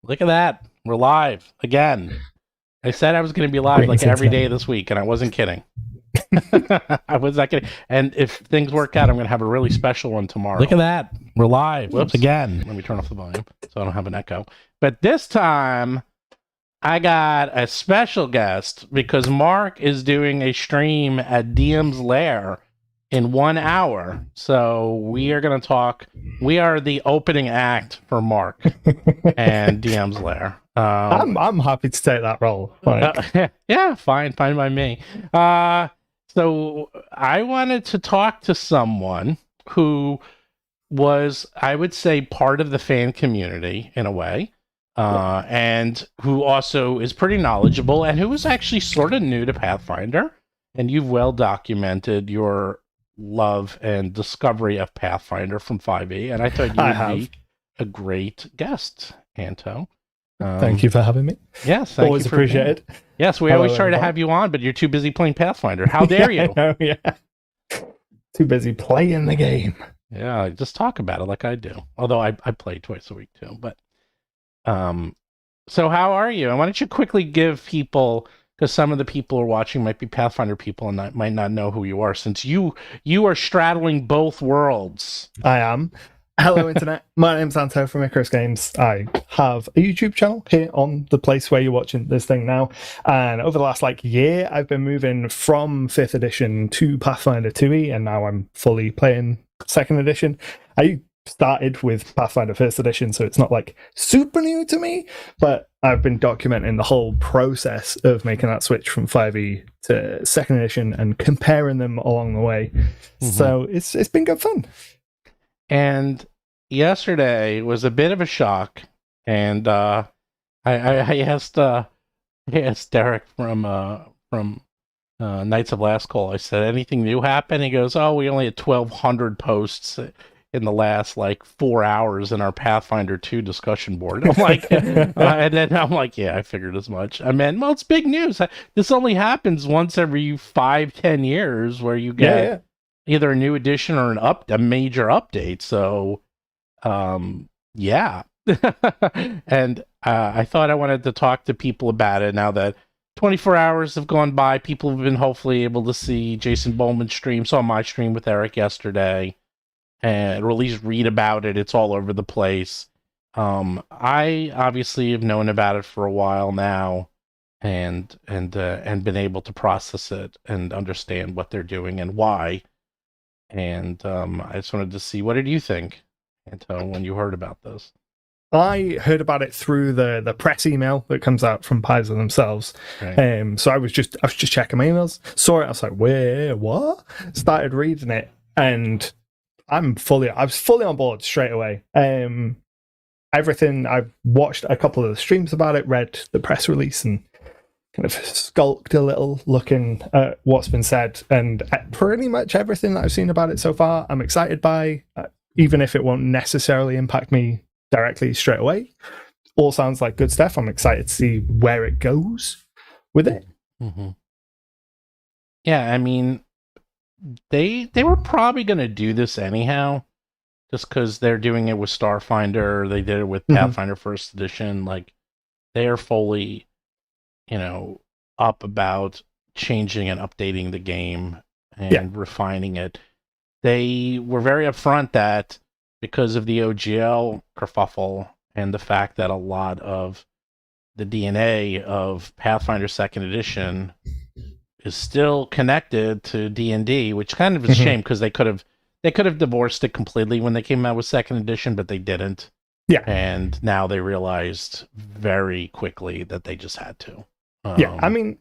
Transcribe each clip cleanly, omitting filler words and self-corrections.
Look at that. We're live again. I said I was going to be live like Greetings, every day Internet. this week, and I wasn't kidding. I was not kidding. And if things work out, I'm going to have a really special one tomorrow. Look at that. We're live. Whoops. Again. Let me turn off the volume so I don't have an echo. But this time, I got a special guest because Mark is doing a stream at DM's Lair in 1 hour. So we are going to talk. We are the opening act for Mark and DM's Lair. I'm happy to take that role. Yeah, fine by me. So I wanted to talk to someone who was, I would say, part of the fan community in a way, and who also is pretty knowledgeable and who was actually sort of new to Pathfinder. And you've well documented your love and discovery of Pathfinder from 5e, and I thought you would be a great guest, Anto. Thank you for having me. Yes, always appreciated. Yes, we always try to have you on, but you're too busy playing Pathfinder. How dare you? Yeah. Too busy playing the game. Yeah, just talk about it like I do. Although I play twice a week too. But so how are you? And why don't you quickly give people, because some of the people who are watching might be Pathfinder people and might not know who you are, since you are straddling both worlds. I am. Hello, Internet. My name's Anto from Icarus Games. I have a YouTube channel here on the place where you're watching this thing now. And over the last year, I've been moving from 5th edition to Pathfinder 2e, and now I'm fully playing 2nd edition. I started with Pathfinder 1st edition, so it's not super new to me, but I've been documenting the whole process of making that switch from 5e to 2nd edition and comparing them along the way. Mm-hmm. So it's been good fun. And yesterday was a bit of a shock, and I asked Derek from Knights of Last Call. I said, anything new happened? He goes, oh, we only had 1,200 posts in the last 4 hours in our Pathfinder 2 discussion board. I'm like, and then I'm like, yeah, I figured as much. I mean, well, it's big news. This only happens once every 5-10 years, where you get either a new edition or a major update. So, yeah. And I thought I wanted to talk to people about it now that 24 hours have gone by. People have been hopefully able to see Jason Bowman's stream, saw my stream with Eric yesterday, and or at least read about it. It's all over the place. I obviously have known about it for a while now, and been able to process it and understand what they're doing and why. And I just wanted to see, what did you think, Anto, when you heard about this? I heard about it through the press email that comes out from Paizo themselves. Right. So I was just checking my emails, saw it, I was like, where, what? Started reading it, and I was fully on board straight away. Everything, I've watched a couple of the streams about it, read the press release, and kind of skulked a little looking at what's been said, and pretty much everything that I've seen about it so far I'm excited by, even if it won't necessarily impact me directly straight away. All sounds like good stuff. I'm excited to see where it goes with it. Mm-hmm. Yeah, I mean, they were probably going to do this anyhow, just because they're doing it with Starfinder. They did it with Pathfinder First Edition. They are fully, up about changing and updating the game and refining it. They were very upfront that because of the OGL kerfuffle and the fact that a lot of the DNA of Pathfinder Second Edition is still connected to D&D, which kind of is a shame, because they could have divorced it completely when they came out with Second Edition, but they didn't. Yeah. And now they realized very quickly that they just had to. Yeah, I mean,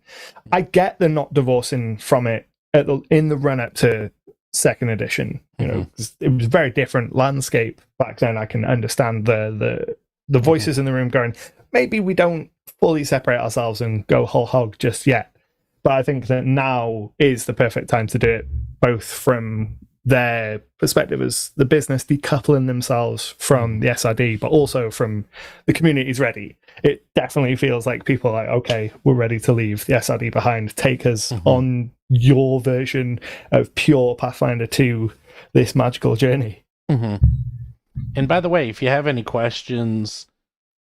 I get they're not divorcing from it in the run-up to Second Edition. It was a very different landscape back then. I can understand the voices in the room going, maybe we don't fully separate ourselves and go whole hog just yet. But I think that now is the perfect time to do it, both from their perspective as the business decoupling themselves from the SRD, but also from the community's ready. It definitely feels like people are like, okay, we're ready to leave the SRD behind. Take us on your version of pure Pathfinder 2, this magical journey. And by the way, if you have any questions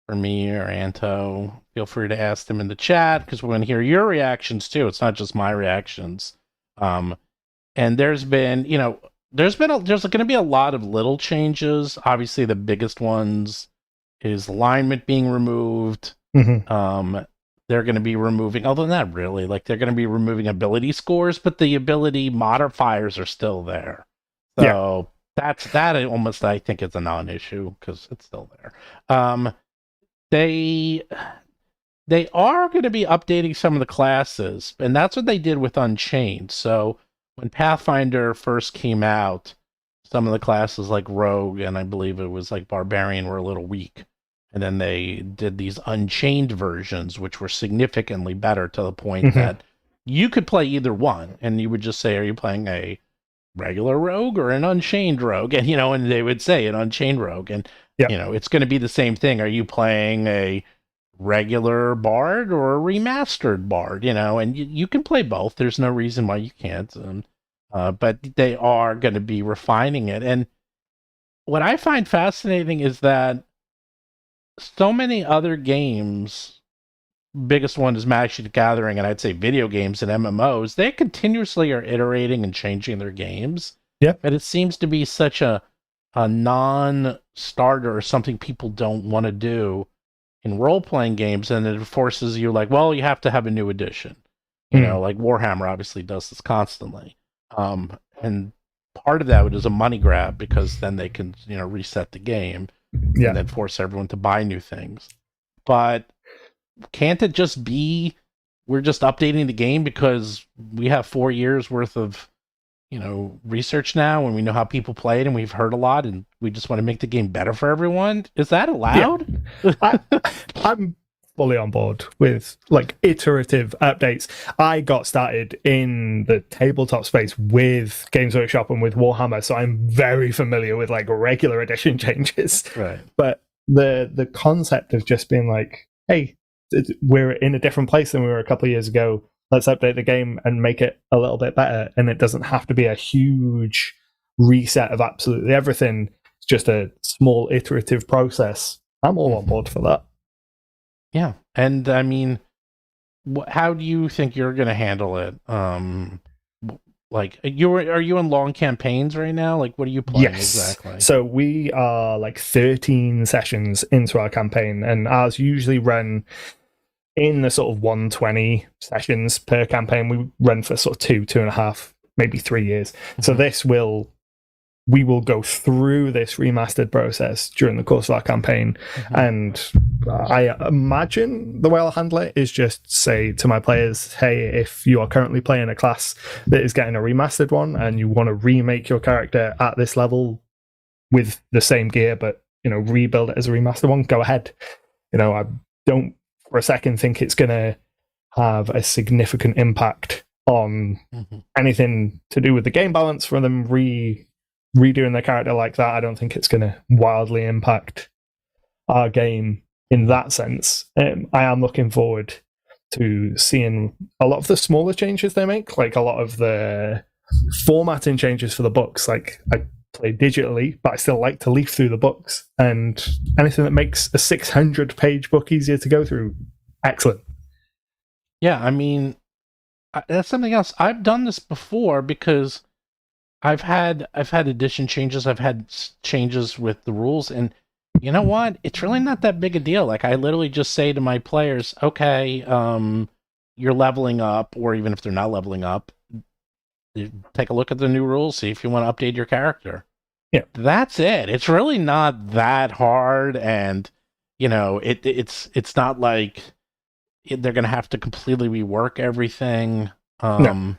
for me or Anto, feel free to ask them in the chat because we want to hear your reactions too. It's not just my reactions. Um, and there's going to be a lot of little changes. Obviously, the biggest ones is alignment being removed. They're going to be removing, although not really, like they're going to be removing ability scores, but the ability modifiers are still there. So that almost I think is a non-issue because it's still there. They they are going to be updating some of the classes, and that's what they did with Unchained. So when Pathfinder first came out, some of the classes like Rogue and I believe it was like Barbarian were a little weak. And then they did these Unchained versions, which were significantly better to the point that you could play either one, and you would just say, "Are you playing a regular rogue or an Unchained rogue?" And and they would say an Unchained rogue, and it's going to be the same thing. Are you playing a regular bard or a remastered bard? And you can play both. There's no reason why you can't. But they are going to be refining it. And what I find fascinating is that so many other games, biggest one is Magic the Gathering, and I'd say video games and MMOs, they continuously are iterating and changing their games. But it seems to be such a non-starter or something people don't want to do in role-playing games, and it forces you like, well, you have to have a new edition. Like Warhammer obviously does this constantly. And part of that is a money grab because then they can, reset the game. And then force everyone to buy new things. But can't it just be we're just updating the game because we have 4 years worth of research now and we know how people play it and we've heard a lot and we just want to make the game better for everyone? Is that allowed? I'm fully on board with like iterative updates. I got started in the tabletop space with Games Workshop and with Warhammer, so I'm very familiar with like regular edition changes. Right. But the concept of just being like, hey, we're in a different place than we were a couple of years ago. Let's update the game and make it a little bit better. And it doesn't have to be a huge reset of absolutely everything. It's just a small iterative process. I'm all on board for that. Yeah, and I mean, how do you think you're going to handle it? Like, are you in long campaigns right now? Like, what are you playing exactly? So we are like 13 sessions into our campaign, and ours usually run in the sort of 120 sessions per campaign. We run for sort of 2.5, maybe 3 years. So we will go through this remastered process during the course of our campaign. And I imagine the way I'll handle it is just say to my players, hey, if you are currently playing a class that is getting a remastered one and you want to remake your character at this level with the same gear, but, rebuild it as a remastered one, go ahead. I don't for a second think it's going to have a significant impact on anything to do with the game balance for them redoing their character like that. I don't think it's going to wildly impact our game in that sense. I am looking forward to seeing a lot of the smaller changes they make, like a lot of the formatting changes for the books. Like I play digitally, but I still like to leaf through the books, and anything that makes a 600-page book easier to go through, excellent. Yeah, I mean, that's something else. I've done this before because I've had edition changes. I've had changes with the rules, and you know what? It's really not that big a deal. Like I literally just say to my players, "Okay, you're leveling up," or even if they're not leveling up, take a look at the new rules, see if you want to update your character. Yeah, that's it. It's really not that hard, and it's not like they're going to have to completely rework everything. No.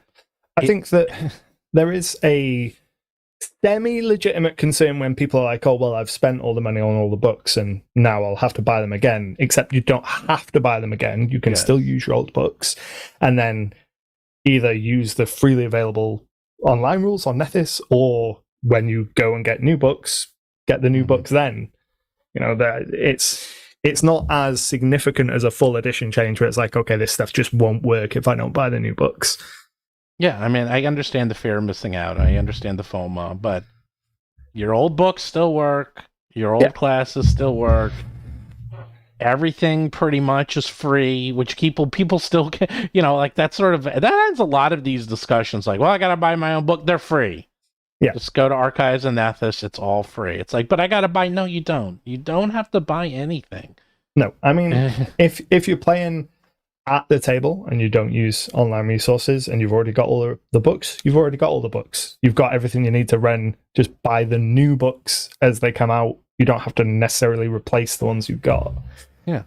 I think that there is a semi-legitimate concern when people are like, oh, well, I've spent all the money on all the books and now I'll have to buy them again. Except you don't have to buy them again. You can still use your old books and then either use the freely available online rules on Nethys, or when you go and get new books, get the new books then. It's not as significant as a full edition change where it's like, okay, this stuff just won't work if I don't buy the new books. Yeah, I mean, I understand the fear of missing out. I understand the FOMO, but your old books still work. Your old classes still work. everything pretty much is free, which people still can, you know, like that sort of that ends a lot of these discussions. Like, well, I gotta buy my own book; they're free. Yeah. Just go to Archives and Ethos; it's all free. It's like, but I gotta buy. No, you don't. You don't have to buy anything. No, I mean, if you're playing at the table and you don't use online resources and you've already got all the books, you've already got all the books. You've got everything you need to run. Just buy the new books as they come out. You don't have to necessarily replace the ones you've got. Yeah.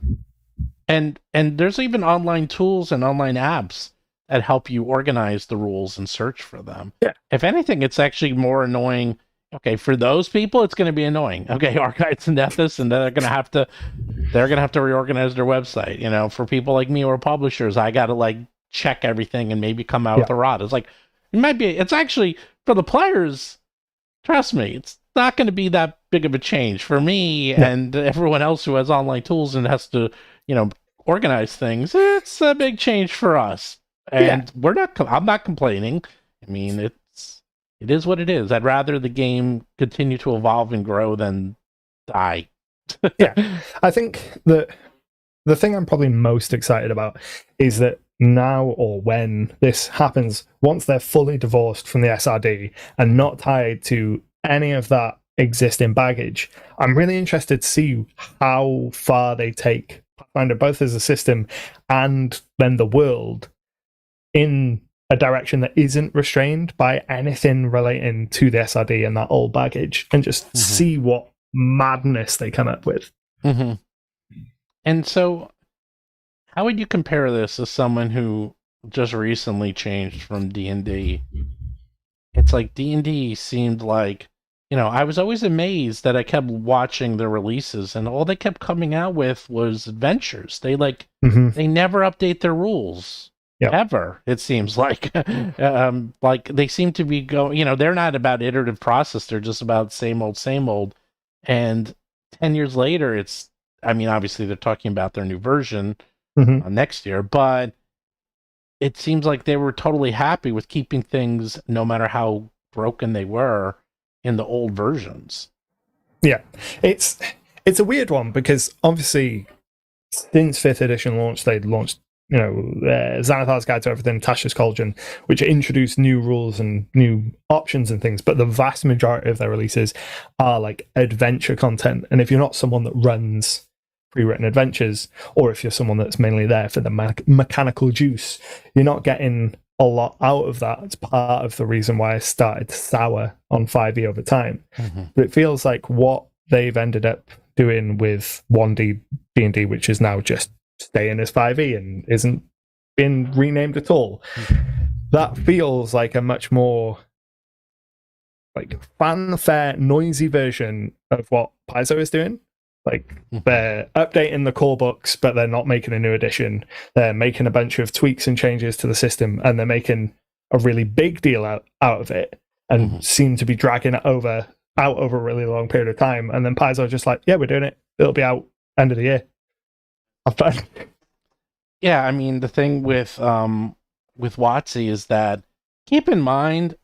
And there's even online tools and online apps that help you organize the rules and search for them. Yeah. If anything, it's actually more annoying. Okay, for those people, it's going to be annoying. Okay, Archives and Ethos, and they're going to have to reorganize their website. You know, for people like me or publishers, I got to like check everything and maybe come out with a rod. It's like it's actually for the players. Trust me, it's not going to be that big of a change for me and everyone else who has online tools and has to, you know, organize things. It's a big change for us, and I'm not complaining. I mean, it is what it is. I'd rather the game continue to evolve and grow than die. Yeah, I think that the thing I'm probably most excited about is that now or when this happens, once they're fully divorced from the SRD and not tied to any of that existing baggage, I'm really interested to see how far they take Pathfinder, both as a system and then the world, in a direction that isn't restrained by anything relating to the SRD and that old baggage, and just see what madness they come up with. And so, how would you compare this as someone who just recently changed from D&D? It's like D&D seemed like, you know, I was always amazed that I kept watching the releases and all they kept coming out with was adventures. They they never update their rules. Ever, it seems like. Like they seem to be going, you know, they're not about iterative process, they're just about same old. And 10 years later, I mean, obviously they're talking about their new version next year, but it seems like they were totally happy with keeping things, no matter how broken they were, in the old versions. Yeah, it's a weird one because obviously since 5th edition launch, they'd launched, you know, Xanathar's Guide to Everything, Tasha's Cauldron, which introduced new rules and new options and things, but the vast majority of their releases are like adventure content. And if you're not someone that runs pre-written adventures, or if you're someone that's mainly there for the mechanical juice, you're not getting a lot out of that. It's part of the reason why I started to sour on 5e over time. But it feels like what they've ended up doing with 1D D&D, which is now just staying as 5e and isn't been renamed at all, that feels like a much more like fanfare, noisy version of what Paizo is doing. Like they're updating the core books, but they're not making a new edition. They're making a bunch of tweaks and changes to the system, and they're making a really big deal out of it, and seem to be dragging it out over a really long period of time. And then Paizo are just like, yeah, we're doing it. It'll be out end of the year. Have fun. Yeah, I mean, the thing with WotC is that, keep in mind,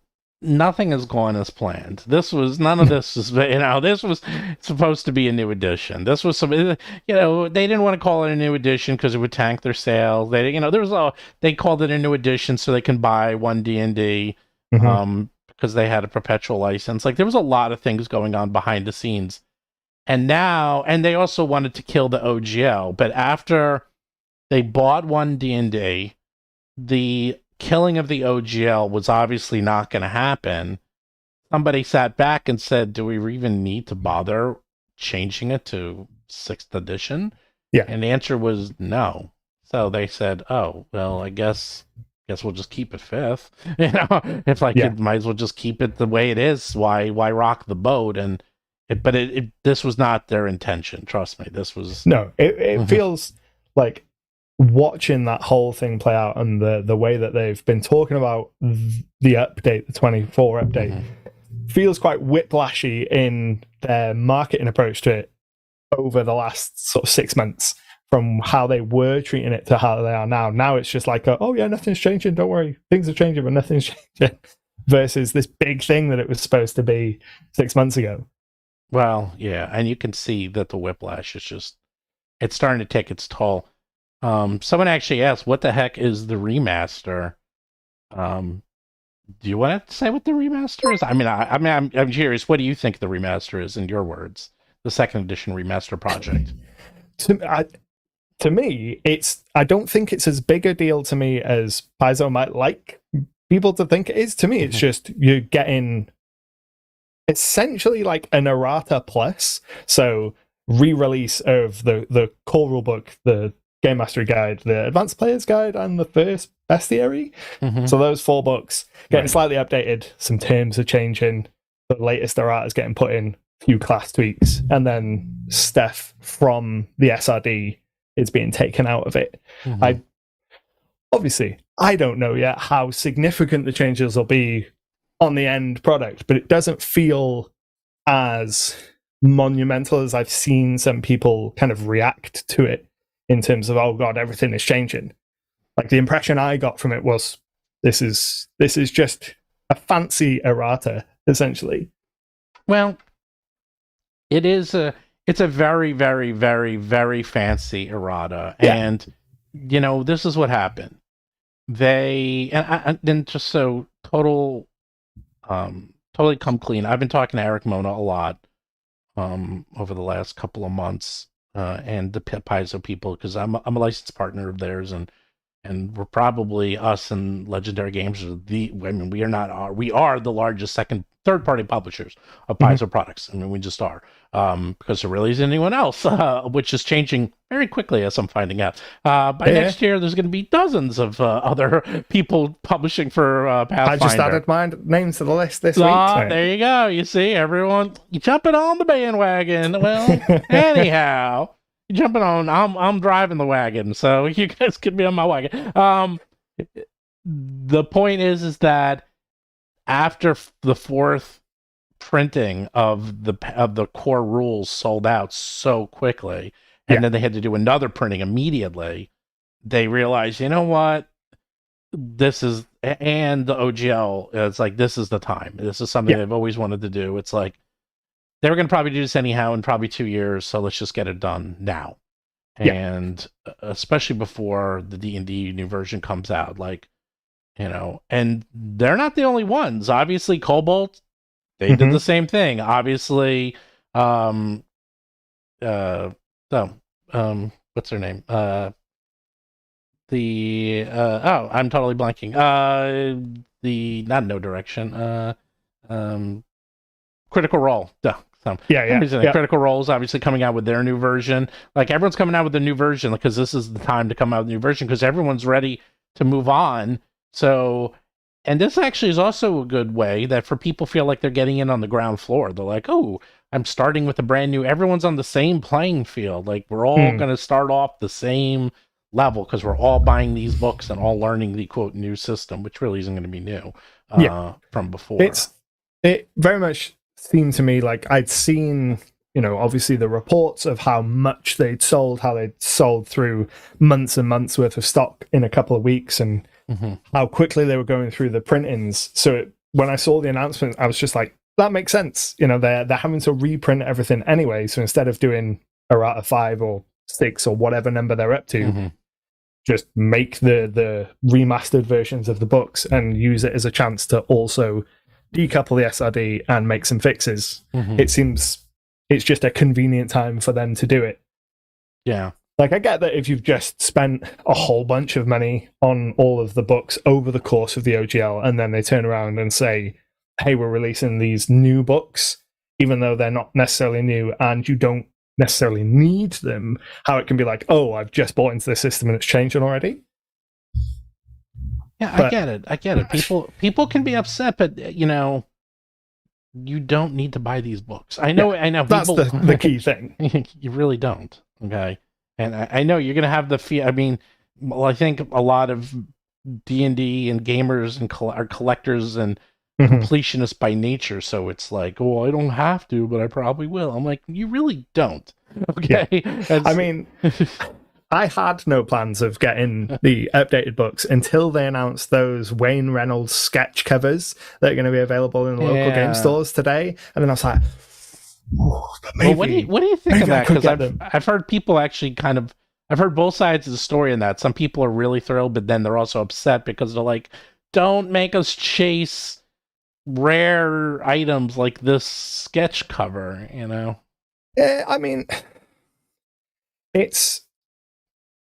nothing has gone as planned. None of this is, you know, this was supposed to be a new edition. This was some, you know, they didn't want to call it a new edition because it would tank their sales. They, you know, they called it a new edition so they can buy one D&D, because they had a perpetual license. Like there was a lot of things going on behind the scenes. And they also wanted to kill the OGL, but after they bought one D&D, the killing of the OGL was obviously not going to happen. Somebody sat back and said, do we even need to bother changing it to 6th edition? Yeah. And the answer was no. So they said, oh, well, I guess we'll just keep it 5th. You know, if you might as well just keep it the way it is. Why rock the boat? And this was not their intention. Trust me. This was it feels like watching that whole thing play out and the way that they've been talking about the update, the 24 update, feels quite whiplashy in their marketing approach to it over the last sort of 6 months, from how they were treating it to how they are now. Now it's just like, oh yeah, nothing's changing, don't worry, things are changing, but nothing's changing, versus this big thing that it was supposed to be 6 months ago. Well, yeah, and you can see that the whiplash is just it's starting to take its toll. Someone actually asked, "What the heck is the remaster?" Do you want to say what the remaster is? I mean, I'm curious. What do you think the remaster is, in your words? The second edition remaster project. To me, I don't think it's as big a deal to me as Paizo might like people to think it is. To me, it's just you're getting essentially like an errata plus. So re-release of the core rulebook, the Game Mastery Guide, the Advanced Player's Guide, and the first Bestiary. So those 4 books getting slightly updated. Some terms are changing. The latest errata is getting put in. Few class tweaks, and then stuff from the SRD is being taken out of it. I don't know yet how significant the changes will be on the end product, but it doesn't feel as monumental as I've seen some people kind of react to it in terms of, oh god, everything is changing. Like, the impression I got from it was this is just a fancy errata, essentially. Well, it's a very, very, very, very fancy errata. Yeah. And, this is what happened. Then just so totally come clean. I've been talking to Eric Mona a lot over the last couple of months, and the Paizo people, because I'm a licensed partner of theirs, and we're probably, us and Legendary Games, we are the largest third-party publishers of Paizo products. I mean, we just are, because there really isn't anyone else, which is changing very quickly, as I'm finding out. By next year, there's going to be dozens of other people publishing for Pathfinder. I just added my names to the list this week. There you go. You see, everyone, you jumping on the bandwagon. Well, anyhow, you're jumping on. I'm driving the wagon, so you guys could be on my wagon. The point is that after the 4th printing of the core rules sold out so quickly, and then they had to do another printing immediately, they realized, you know what, this is, and the OGL, it's like, this is the time. This is something they've always wanted to do. It's like, they were going to probably do this anyhow in probably 2 years, so let's just get it done now. And especially before the D&D new version comes out, like, and they're not the only ones. Obviously, Cobalt, they did the same thing. Obviously, what's their name? I'm totally blanking. Not No Direction. Critical Role. Duh. Critical Role's obviously coming out with their new version. Like, everyone's coming out with a new version because this is the time to come out with a new version, because everyone's ready to move on. So, and this actually is also a good way that for people feel like they're getting in on the ground floor. They're like, oh, I'm starting with a brand new, everyone's on the same playing field. Like, we're all going to start off the same level because we're all buying these books and all learning the quote new system, which really isn't going to be new from before. It very much seemed to me like I'd seen, obviously the reports of how much they'd sold, how they'd sold through months and months worth of stock in a couple of weeks, and how quickly they were going through the printings. So when I saw the announcement, I was just like, that makes sense. They're having to reprint everything anyway. So instead of doing errata 5 or 6 or whatever number they're up to, just make the remastered versions of the books and use it as a chance to also decouple the SRD and make some fixes. It seems it's just a convenient time for them to do it. Yeah. Like, I get that if you've just spent a whole bunch of money on all of the books over the course of the OGL, and then they turn around and say, hey, we're releasing these new books, even though they're not necessarily new and you don't necessarily need them, how it can be like, oh, I've just bought into the system and it's changing already. Yeah, I get it. People can be upset, but you don't need to buy these books. I know. That's people, the key thing. You really don't. Okay, and I know you're gonna have the fee. I mean, well, I think a lot of D&D and gamers and are collectors and completionists by nature. So it's like, oh, I don't have to, but I probably will. I'm like, you really don't. Okay. Yeah. I mean, I had no plans of getting the updated books until they announced those Wayne Reynolds sketch covers that are going to be available in the local game stores today. And then I was like, But maybe, what do you think of maybe I that? could Because get them. I've heard people actually kind of I've heard both sides of the story in that. Some people are really thrilled, but then they're also upset because they're like, "Don't make us chase rare items like this sketch cover," you know? Yeah, I mean, it's.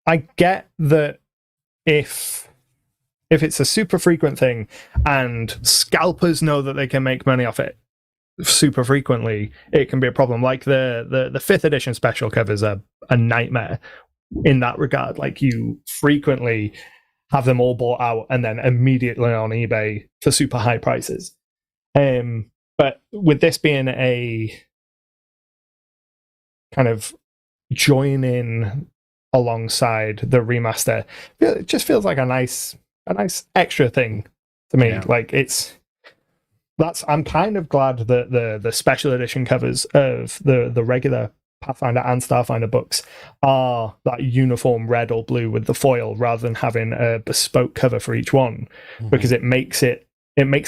I get that if it's a super frequent thing and scalpers know that they can make money off it super frequently, it can be a problem. Like the fifth edition special covers are a nightmare in that regard. Like, you frequently have them all bought out and then immediately on eBay for super high prices. But with this being a kind of join in alongside the remaster, it just feels like a nice extra thing to me. Yeah. Like, I'm kind of glad that the special edition covers of the regular Pathfinder and Starfinder books are that uniform red or blue with the foil, rather than having a bespoke cover for each one, because it makes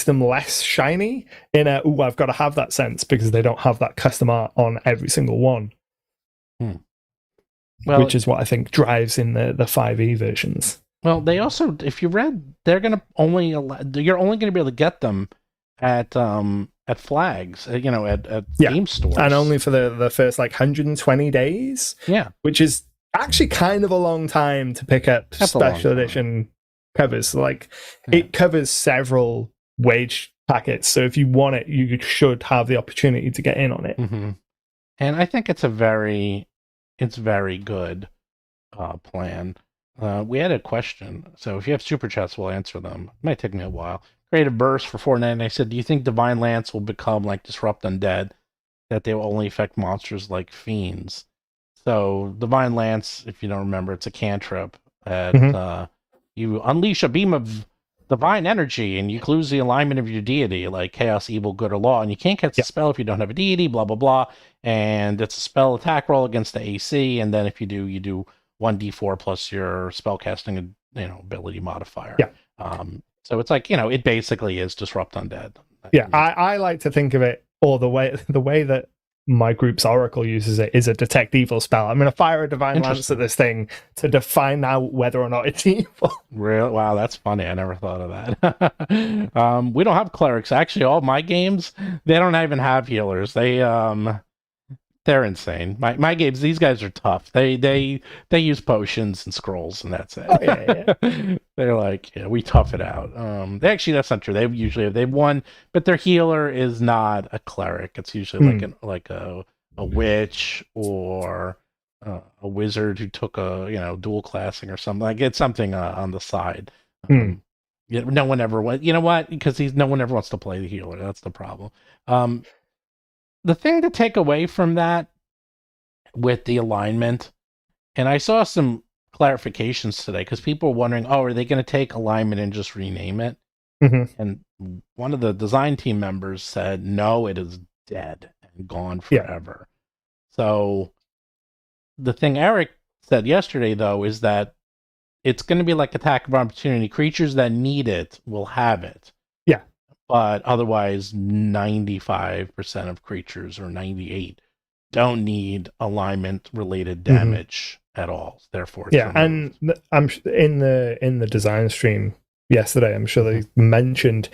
them less shiny in a, ooh, I've got to have that sense, because they don't have that custom art on every single one. Well, which is what I think drives in the 5e versions. Well, they also, if you read, you're only going to be able to get them at flags, at game stores, and only for the first 120 days. Yeah, which is actually kind of a long time to pick up special edition covers. It covers several wage packets, so if you want it, you should have the opportunity to get in on it. And I think it's very good plan. We had a question, so if you have super chats, we'll answer them. It might take me a while. Creative Burst for $4.99. I said, do you think Divine Lance will become like Disrupt Undead, that they will only affect monsters like fiends? So Divine Lance, if you don't remember, it's a cantrip. You unleash a beam of divine energy and you lose the alignment of your deity, like chaos, evil, good, or law, and you can't cast a spell if you don't have a deity, blah, blah, blah. And it's a spell attack roll against the AC, and then if you do, you do 1d4 plus your spellcasting ability modifier. So it's like, it basically is Disrupt Undead. Yeah, I like to think of it, or the way that my group's Oracle uses it, is a detect evil spell. I'm going to fire a Divine Lance at this thing to define out whether or not it's evil. Really? Wow, that's funny. I never thought of that. We don't have clerics. Actually, all my games, they don't even have healers. They're insane. My games, these guys are tough. They use potions and scrolls, and that's it. Oh, yeah. They're like, we tough it out. That's not true. They've won, but their healer is not a cleric. It's usually like a witch or a wizard who took a dual classing or something. Like, it's something on the side. No one ever went. You know what? Because no one ever wants to play the healer. That's the problem. The thing to take away from that with the alignment, and I saw some clarifications today, because people were wondering, are they going to take alignment and just rename it? And one of the design team members said, no, it is dead and gone forever. So the thing Eric said yesterday, though, is that it's going to be like attack of opportunity. Creatures that need it will have it. But otherwise, 95% of creatures, or 98%, don't need alignment-related damage at all. Therefore, and I'm in the design stream yesterday, I'm sure they mentioned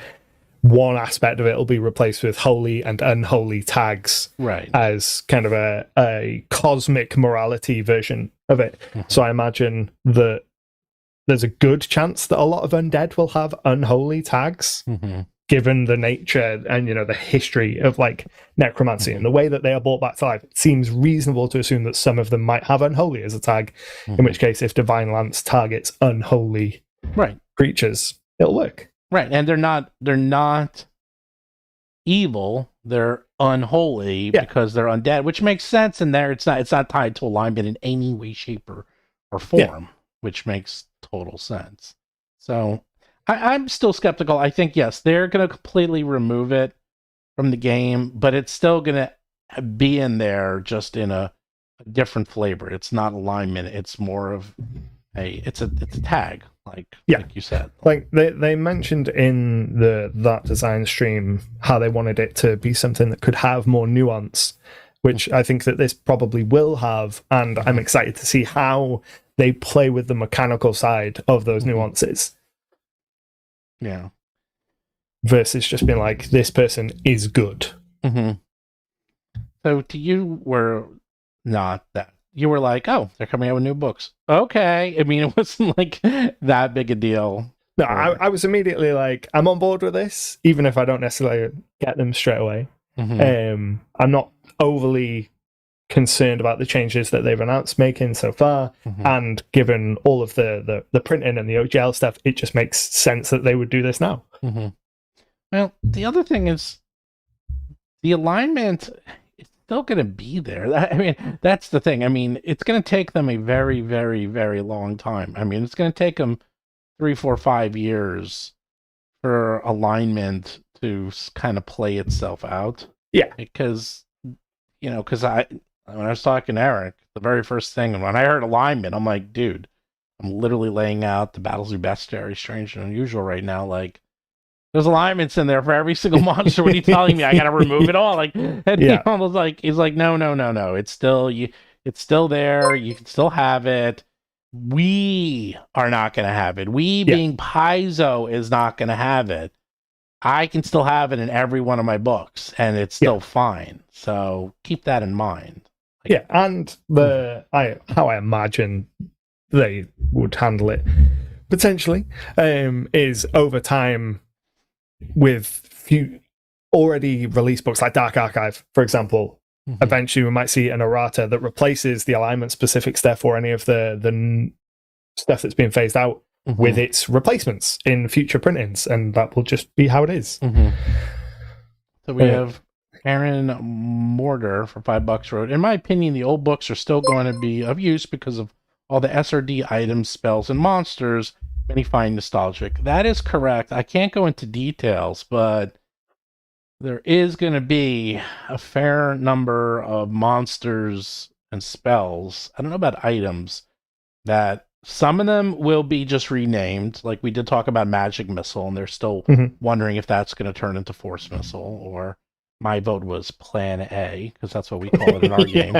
one aspect of it will be replaced with holy and unholy tags, right, as kind of a cosmic morality version of it. So I imagine that there's a good chance that a lot of undead will have unholy tags. Given the nature and the history of necromancy and the way that they are brought back to life, it seems reasonable to assume that some of them might have unholy as a tag. In which case, if Divine Lance targets unholy creatures, it'll work. Right, and they're not evil; they're unholy because they're undead, which makes sense. In there, it's not tied to alignment in any way, shape, or form, which makes total sense. So I'm still skeptical. I think, yes, they're going to completely remove it from the game, but it's still going to be in there, just in a different flavor. It's not alignment. It's more of it's a tag, like you said. Like they mentioned in that design stream how they wanted it to be something that could have more nuance. which I think that this probably will have, and I'm excited to see how they play with the mechanical side of those nuances. Yeah. Versus just being like, this person is good. Mm-hmm. So to you were not that. You were like, oh, they're coming out with new books. Okay. I mean, it wasn't like that big a deal. No, I was immediately like, I'm on board with this, even if I don't necessarily get them straight away. Mm-hmm. I'm not overly concerned about the changes that they've announced making so far, and given all of the printing and the OGL stuff, it just makes sense that they would do this now. Well, the other thing is the alignment is still going to be there. I mean, that's the thing. I mean, it's going to take them a very, very, very long time. I mean, it's going to take them 3, 4, 5 years for alignment to kind of play itself out. Yeah, because when I was talking to Eric, the very first thing, and when I heard alignment, I'm like, dude, I'm literally laying out the Battles of Bestiary, Strange and Unusual right now. Like, there's alignments in there for every single monster. What are you telling me? I got to remove it all? Like, and Yeah. he's like, no. It's still there. You can still have it. We are not going to have it. Being Paizo is not going to have it. I can still have it in every one of my books, and it's still fine. So keep that in mind. Yeah, and how I imagine they would handle it potentially is over time with few already released books like Dark Archive, for example. Eventually, we might see an errata that replaces the alignment specific stuff or any of the stuff that's being phased out with its replacements in future printings, and that will just be how it is. So we have Aaron Mortar for $5 wrote, in my opinion, the old books are still going to be of use because of all the SRD items, spells, and monsters many find nostalgic. That is correct. I can't go into details, but there is going to be a fair number of monsters and spells. I don't know about items that some of them will be just renamed. Like we did talk about Magic Missile, and they're still wondering if that's going to turn into Force Missile, or my vote was Plan A, because that's what we call it in our game.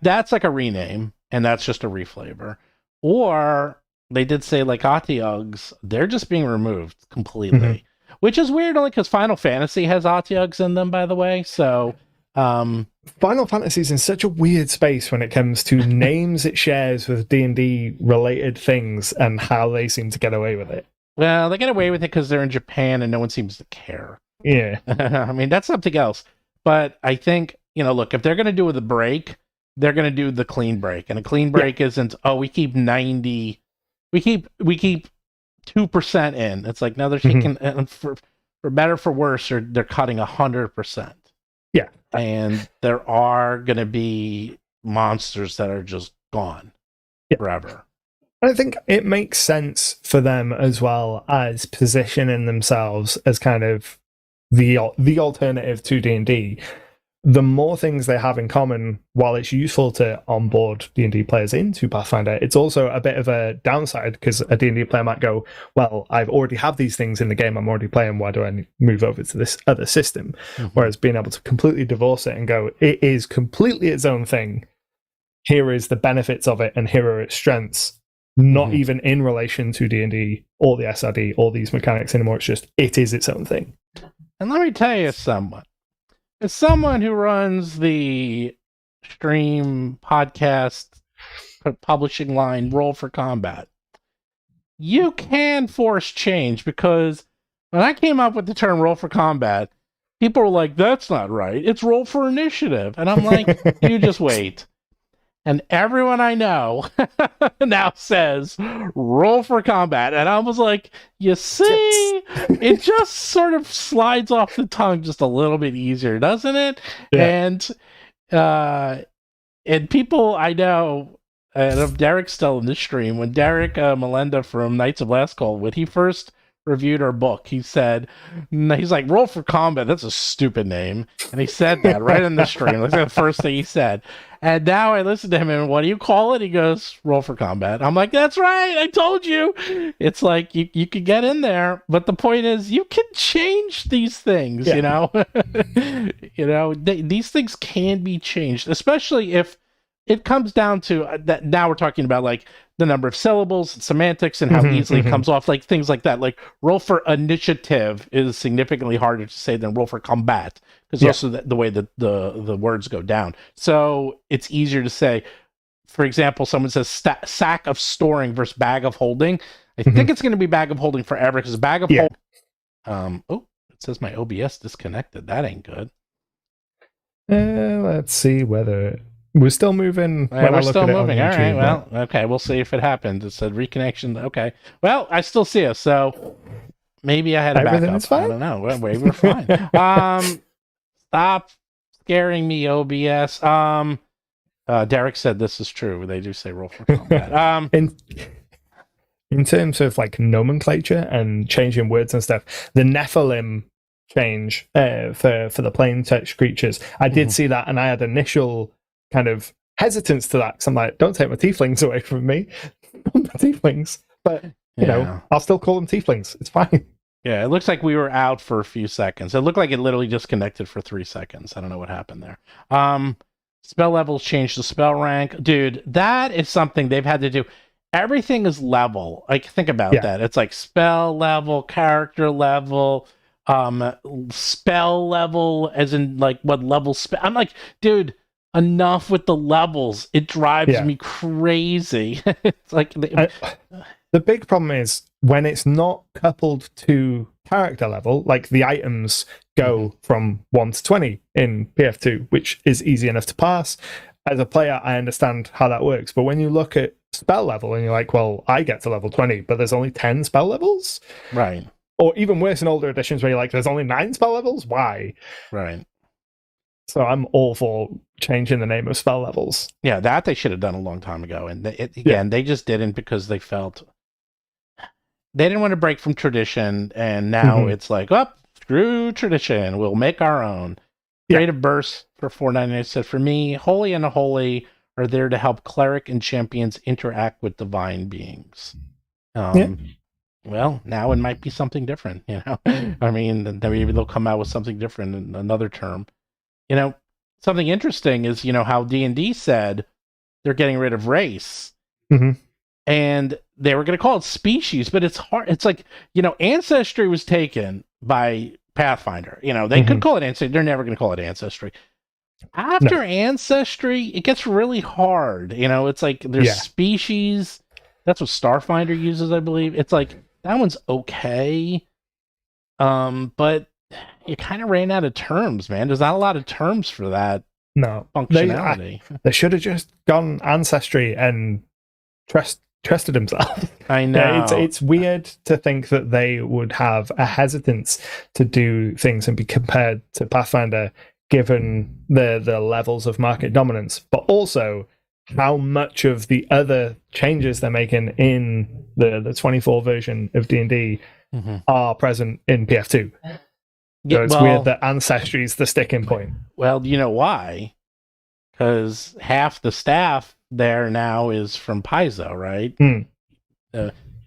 That's like a rename, and that's just a reflavor. Or they did say like Atiugs, they're just being removed completely, which is weird only because Final Fantasy has Atiugs in them, by the way. So Final Fantasy is in such a weird space when it comes to names it shares with D&D related things and how they seem to get away with it. Well, they get away with it because they're in Japan and no one seems to care. Yeah. I mean, that's something else. But I think, look, if they're going to do with a break, they're going to do the clean break. And a clean break isn't, we keep 90, we keep 2% in. It's like, no, they're taking, for better, for worse, they're cutting 100%. Yeah. And there are going to be monsters that are just gone forever. I think it makes sense for them as well as positioning themselves as kind of the alternative to D&D. The more things they have in common, while it's useful to onboard D&D players into Pathfinder, it's also a bit of a downside because a D&D player might go, well, I've already have these things in the game I'm already playing, why do I move over to this other system? Whereas being able to completely divorce it and go, it is completely its own thing. Here is the benefits of it and here are its strengths. Not even in relation to D&D or the SRD or these mechanics anymore. It's just, it is its own thing. And let me tell you as someone who runs the stream podcast publishing line Roll for Combat, you can force change, because when I came up with the term Roll for Combat, people were like, that's not right. It's Roll for Initiative. And I'm like, you just wait. And everyone I know now says Roll for Combat. And I was like, you see, it just sort of slides off the tongue just a little bit easier, doesn't it? Yeah. And people I know, and if Derek's still in this stream, when Derek Melenda from Knights of Last Call, when he first reviewed our book, he said, he's like, Roll for Combat, that's a stupid name. And he said that right in the stream. That's the first thing he said. And now I listen to him, and what do you call it? He goes, Roll for Combat. I'm like, that's right, I told you. It's like, you could get in there, but the point is, you can change these things, you know? These things can be changed, especially if it comes down to that. Now we're talking about like the number of syllables, and semantics, and how easily it comes off, like things like that. Like roll for initiative is significantly harder to say than roll for combat, because also the way that the words go down. So it's easier to say. For example, someone says sack of storing versus bag of holding. I think it's going to be bag of holding forever, because bag of holding. Oh, it says my OBS disconnected. That ain't good. Let's see whether. We're still moving. We're still moving. All right. Well, okay. We'll see if it happens. It said reconnection. Okay. Well, I still see us, so maybe I had a backup. Is fine? I don't know. We're fine. Stop scaring me, OBS. Derek said this is true. They do say roll for combat. In terms of like nomenclature and changing words and stuff, the Nephilim change for the plain text creatures, I did see that, and I had initial kind of hesitance to that, because I'm like, don't take my tieflings away from me. My tieflings. But you know, I'll still call them tieflings. It's fine. Yeah, it looks like we were out for a few seconds. It looked like it literally disconnected for 3 seconds. I don't know what happened there. Spell levels changed the spell rank. Dude, that is something they've had to do. Everything is level. Like, think about that. It's like spell level, character level, spell level, as in like what level spell. I'm like, dude, enough with the levels. It drives me crazy. It's like the big problem is when it's not coupled to character level, like the items go from 1 to 20 in PF2, which is easy enough to pass. As a player, I understand how that works. But when you look at spell level and you're like, well, I get to level 20, but there's only 10 spell levels? Right. Or even worse in older editions where you're like, there's only 9 spell levels? Why? Right. So I'm all for changing the name of spell levels. Yeah, that they should have done a long time ago. And they just didn't, because they felt they didn't want to break from tradition. And now it's like, screw tradition. We'll make our own. Creative Burst for $4.99 said, for me, holy and unholy are there to help cleric and champions interact with divine beings. Well, now it might be something different, you know? I mean, maybe they'll come out with something different in another term. You know, something interesting is, you know, how D&D said they're getting rid of race. And they were going to call it species, but it's hard. It's like, you know, ancestry was taken by Pathfinder. You know, they could call it ancestry. They're never going to call it ancestry. After ancestry, it gets really hard. You know, it's like there's species. That's what Starfinder uses, I believe. It's like, that one's okay. But you kind of ran out of terms, man. There's not a lot of terms for that functionality. They should have just gone ancestry and trusted himself. I know. It's weird to think that they would have a hesitance to do things and be compared to Pathfinder, given the levels of market dominance, but also how much of the other changes they're making in the 24 version of D&D are present in PF2. So it's weird that ancestry is the sticking point. Well, you know why? Because half the staff there now is from Paizo, right?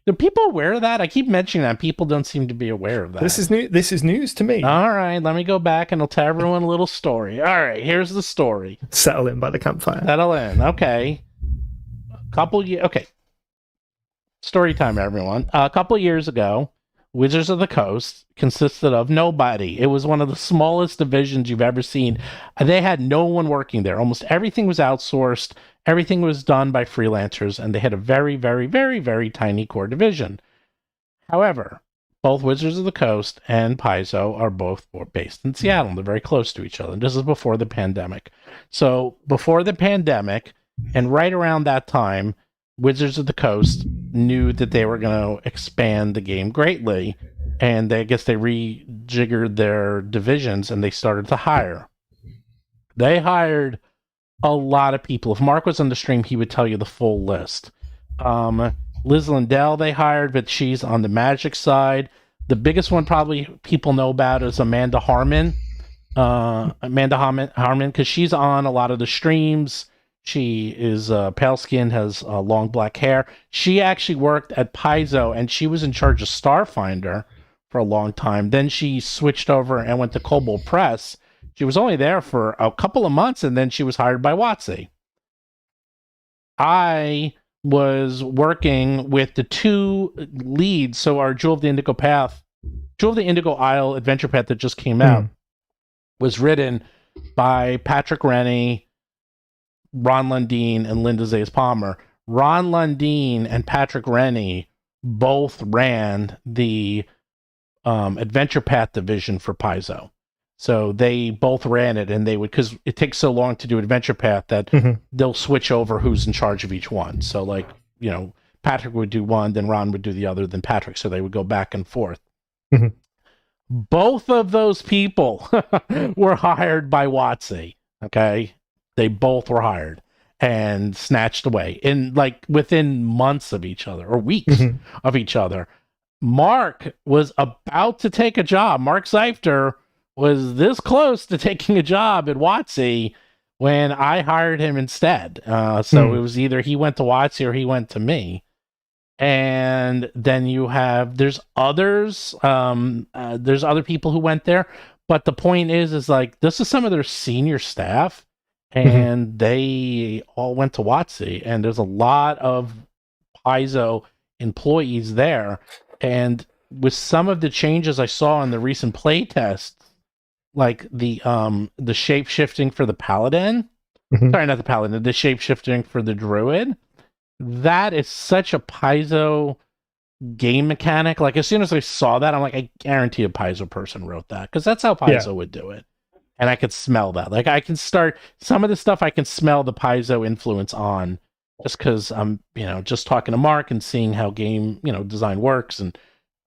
Do people aware of that? I keep mentioning that. People don't seem to be aware of that. This is news to me. All right, let me go back and I'll tell everyone a little story. All right, here's the story. Settle in by the campfire. Settle in. Okay. Okay. Story time, everyone. A couple years ago, Wizards of the Coast consisted of nobody. It was one of the smallest divisions you've ever seen. They had no one working there. Almost everything was outsourced. Everything was done by freelancers, and they had a very, very, very, very tiny core division. However, both Wizards of the Coast and Paizo are both based in Seattle. They're very close to each other. And this is before the pandemic. So before the pandemic, and right around that time, Wizards of the Coast knew that they were going to expand the game greatly, and I guess they rejiggered their divisions, and they started to hire. They hired a lot of people. If Mark was on the stream, he would tell you the full list. Liz Lindell they hired, but she's on the Magic side. The biggest one probably people know about is Amanda Harmon. Harmon, because she's on a lot of the streams. She is pale skinned, has long black hair. She actually worked at Paizo, and she was in charge of Starfinder for a long time. Then she switched over and went to Kobold Press. She was only there for a couple of months, and then she was hired by WotC. I was working with the two leads, so our Jewel of the Indigo Isle adventure path that just came out was written by Patrick Rennie, Ron Lundeen, and Linda Zayas Palmer. Ron Lundeen and Patrick Rennie both ran the adventure path division for Paizo. So they both ran it, and they would, because it takes so long to do adventure path that they'll switch over who's in charge of each one. So like, you know, Patrick would do one, then Ron would do the other, then Patrick. So they would go back and forth. Both of those people were hired by WotC. Okay. They both were hired and snatched away in like within months of each other or weeks of each other. Mark was about to take a job. Mark Zeifter was this close to taking a job at WotC when I hired him instead. So it was either he went to WotC or he went to me. And then there's others, there's other people who went there. But the point is like, this is some of their senior staff, and they all went to WotC, and there's a lot of Paizo employees there. And with some of the changes I saw in the recent playtest, like the shape shifting for the paladin, sorry, not the paladin, the shape shifting for the druid, that is such a Paizo game mechanic. Like as soon as I saw that, I'm like, I guarantee a Paizo person wrote that, because that's how Paizo would do it. And I could smell that. Like I can start some of the stuff, I can smell the Paizo influence on, just because I'm, just talking to Mark and seeing how game, design works, and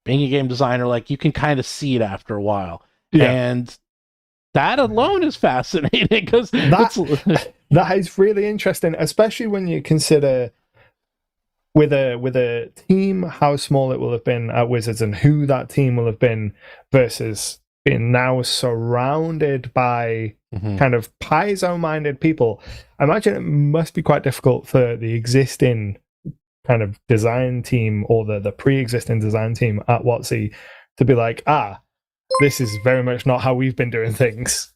being a game designer, like you can kind of see it after a while. And that alone is fascinating, because that is really interesting, especially when you consider with a team how small it will have been at Wizards and who that team will have been versus being now surrounded by kind of Paizo-minded people. I imagine it must be quite difficult for the existing kind of design team or the pre-existing design team at WotC to be like, this is very much not how we've been doing things.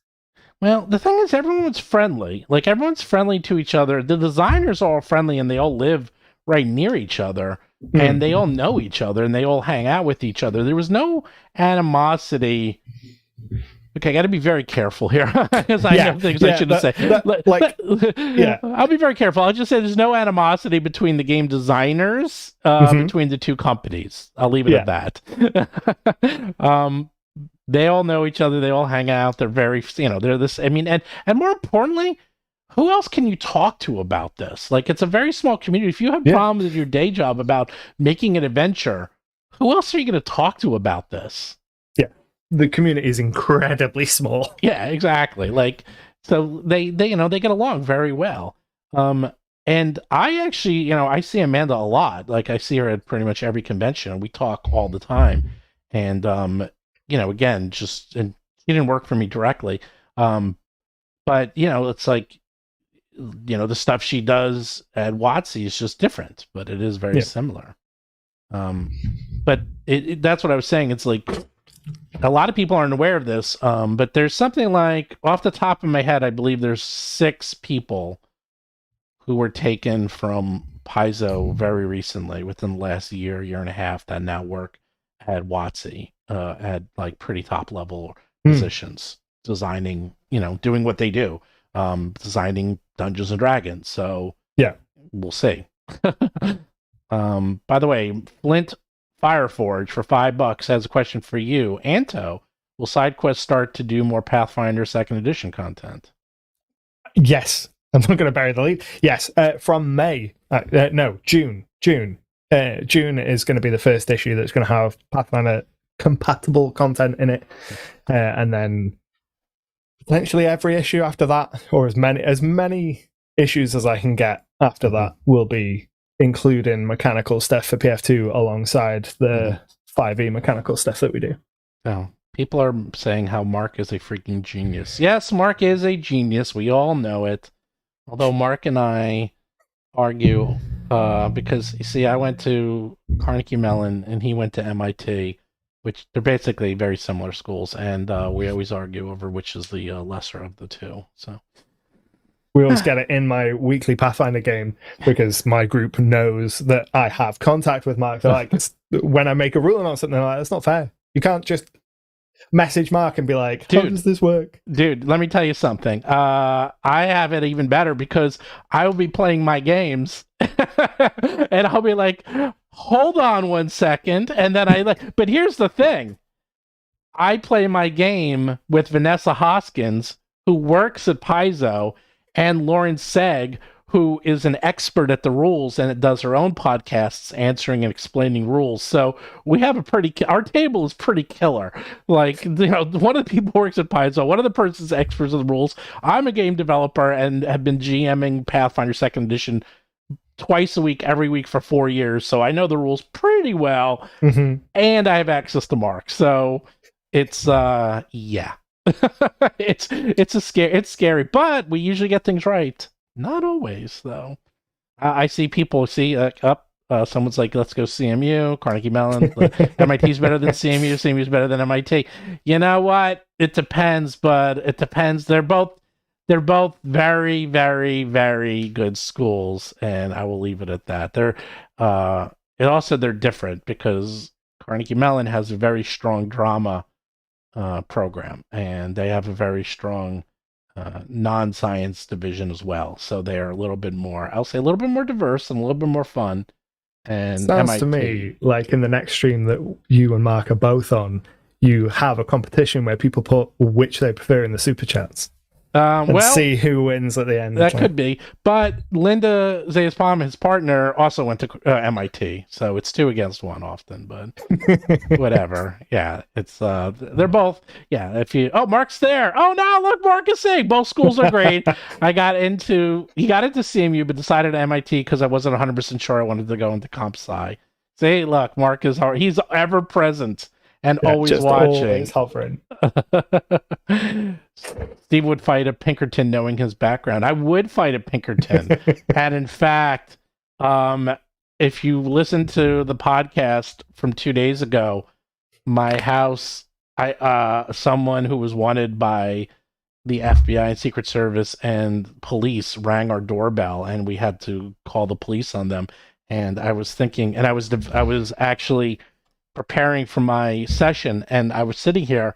Well, the thing is, everyone's friendly. Like, everyone's friendly to each other. The designers are all friendly, and they all live right near each other, and they all know each other, and they all hang out with each other. There was no animosity. Okay, I got to be very careful here, because I have things I shouldn't say. I'll be very careful. I'll just say there's no animosity between the game designers, between the two companies. I'll leave it at that. They all know each other. They all hang out. They're very, they're this. I mean, and more importantly, who else can you talk to about this? Like, it's a very small community. If you have problems with your day job about making an adventure, who else are you going to talk to about this? Yeah, the community is incredibly small. Yeah, exactly. Like, so they get along very well. And I actually, I see Amanda a lot. Like, I see her at pretty much every convention, and we talk all the time. And again, and she didn't work for me directly. But, it's like, the stuff she does at WotC is just different, but it is very similar. But that's what I was saying. It's like, a lot of people aren't aware of this, but there's something like, off the top of my head, I believe there's 6 people who were taken from Paizo very recently, within the last year and a half, that now work at WotC. At like pretty top level positions, designing, doing what they do, designing Dungeons and Dragons. So we'll see. By the way, Flint Fireforge for $5 has a question for you. Anto, will SideQuest start to do more Pathfinder Second Edition content? Yes, I'm not going to bury the lead. Yes, from May. June. June is going to be the first issue that's going to have Pathfinder compatible content in it, and then potentially every issue after that, or as many issues as I can get after that, will be including mechanical stuff for PF2 alongside the 5e mechanical stuff that we do. Oh, people are saying how Mark is a freaking genius. Yes, Mark is a genius. We all know it. Although Mark and I argue because, you see, I went to Carnegie Mellon and he went to MIT, which they're basically very similar schools, and we always argue over which is the lesser of the two. So we always get it in my weekly Pathfinder game because my group knows that I have contact with Mark. They're like, when I make a rule or something, they're like, that's not fair. You can't just message Mark and be like, how does this work? Dude, let me tell you something. I have it even better because I will be playing my games and I'll be like, hold on 1 second. And then but here's the thing. I play my game with Vanessa Hoskins, who works at Paizo, and Lauren Seg, who is an expert at the rules and does her own podcasts answering and explaining rules. So we have our table is pretty killer. Like, one of the people works at Paizo, one of the persons experts of the rules. I'm a game developer and have been GMing Pathfinder Second Edition twice a week, every week for 4 years. So I know the rules pretty well, and I have access to Mark. So it's, yeah. It's scary, but we usually get things right. Not always, though. I see people someone's like, let's go CMU, Carnegie Mellon. MIT's better than CMU. CMU's better than MIT. You know what? It depends, but it depends. They're both very, very, very good schools, and I will leave it at that. They're different because Carnegie Mellon has a very strong drama program, and they have a very strong non-science division as well. So they're a little bit more, I'll say, a little bit more diverse and a little bit more fun. And sounds MIT, to me like in the next stream that you and Mark are both on, you have a competition where people put which they prefer in the super chats. And see who wins at the end. That could be. But Linda Zayas-Palm, his partner, also went to MIT. So it's 2 against 1 often, but whatever. Yeah, it's they're both. Yeah, Mark's there. Oh no, look, Mark is saying both schools are great. He got into CMU, but decided MIT because I wasn't 100% sure I wanted to go into comp sci. Say, look, Mark is he's ever present. And always watching. Always hovering. Steve would fight a Pinkerton knowing his background. I would fight a Pinkerton. And in fact, if you listen to the podcast from 2 days ago, my house, someone who was wanted by the FBI and Secret Service and police rang our doorbell, and we had to call the police on them. And I was thinking, and I was actually preparing for my session, and I was sitting here,